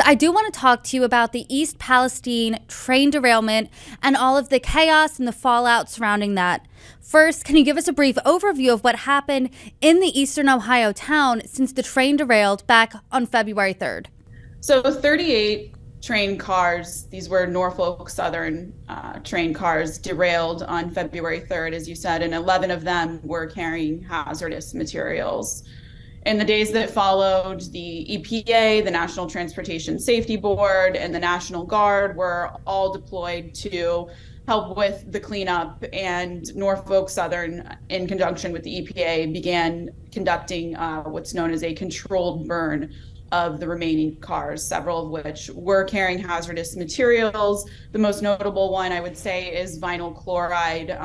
First, I do want to talk to you about the East Palestine train derailment and all of the chaos and the fallout surrounding that. First, can you give us a brief overview of what happened in the eastern Ohio town since the train derailed back on February 3rd? So 38 train cars, these were Norfolk Southern train cars, derailed on February 3rd, as you said, and 11 of them were carrying hazardous materials. In the days that followed, the EPA, the National Transportation Safety Board, and the National Guard were all deployed to help with the cleanup, and Norfolk Southern, in conjunction with the EPA, began conducting what's known as a controlled burn of the remaining cars, several of which were carrying hazardous materials. The most notable one, I would say, is vinyl chloride,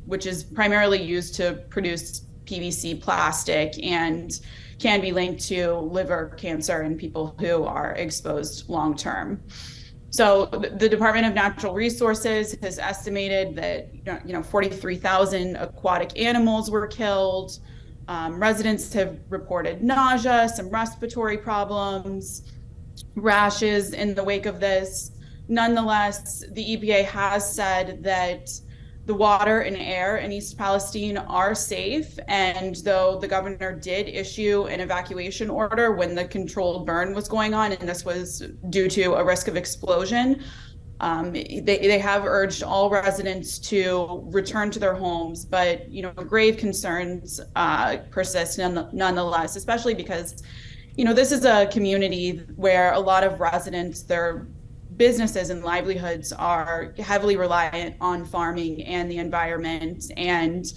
which is primarily used to produce PVC plastic and can be linked to liver cancer in people who are exposed long term. So the Department of Natural Resources has estimated that 43,000 aquatic animals were killed. Residents have reported nausea, some respiratory problems, rashes in the wake of this. Nonetheless, the EPA has said that the water and air in East Palestine are safe, and though the governor did issue an evacuation order when the controlled burn was going on, and this was due to a risk of explosion, they have urged all residents to return to their homes, but grave concerns persist nonetheless, especially because this is a community where a lot of residents, their businesses and livelihoods are heavily reliant on farming and the environment. And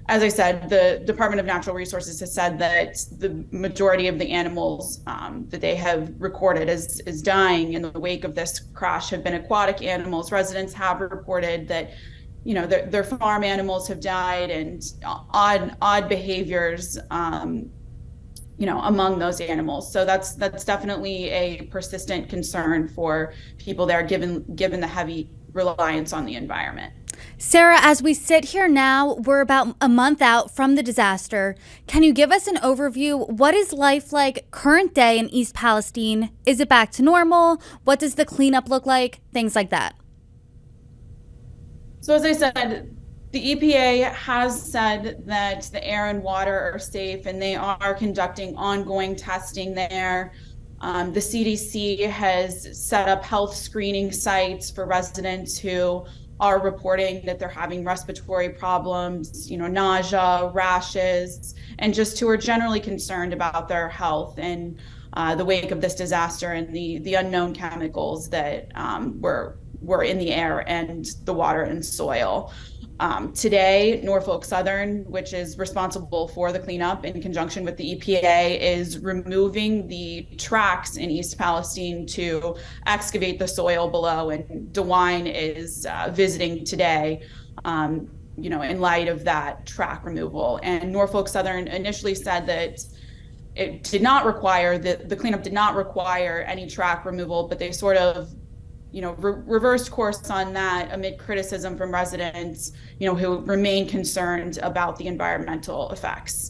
as I said, the Department of Natural Resources has said that the majority of the animals that they have recorded as dying in the wake of this crash have been aquatic animals. Residents have reported that their farm animals have died, and odd behaviors among those animals. So that's definitely a persistent concern for people there, given the heavy reliance on the environment. Sara, as we sit here now, we're about a month out from the disaster. Can you give us an overview? What is life like current day in East Palestine? Is it back to normal? What does the cleanup look like? Things like that. So as I said, the EPA has said that the air and water are safe, and they are conducting ongoing testing there. The CDC has set up health screening sites for residents who are reporting that they're having respiratory problems, nausea, rashes, and just who are generally concerned about their health in the wake of this disaster and the unknown chemicals that were in the air and the water and soil. Today, Norfolk Southern, which is responsible for the cleanup in conjunction with the EPA, is removing the tracks in East Palestine to excavate the soil below, and DeWine is visiting today, in light of that track removal. And Norfolk Southern initially said that it did not require, the cleanup did not require any track removal, but they sort of reversed course on that amid criticism from residents, who remain concerned about the environmental effects.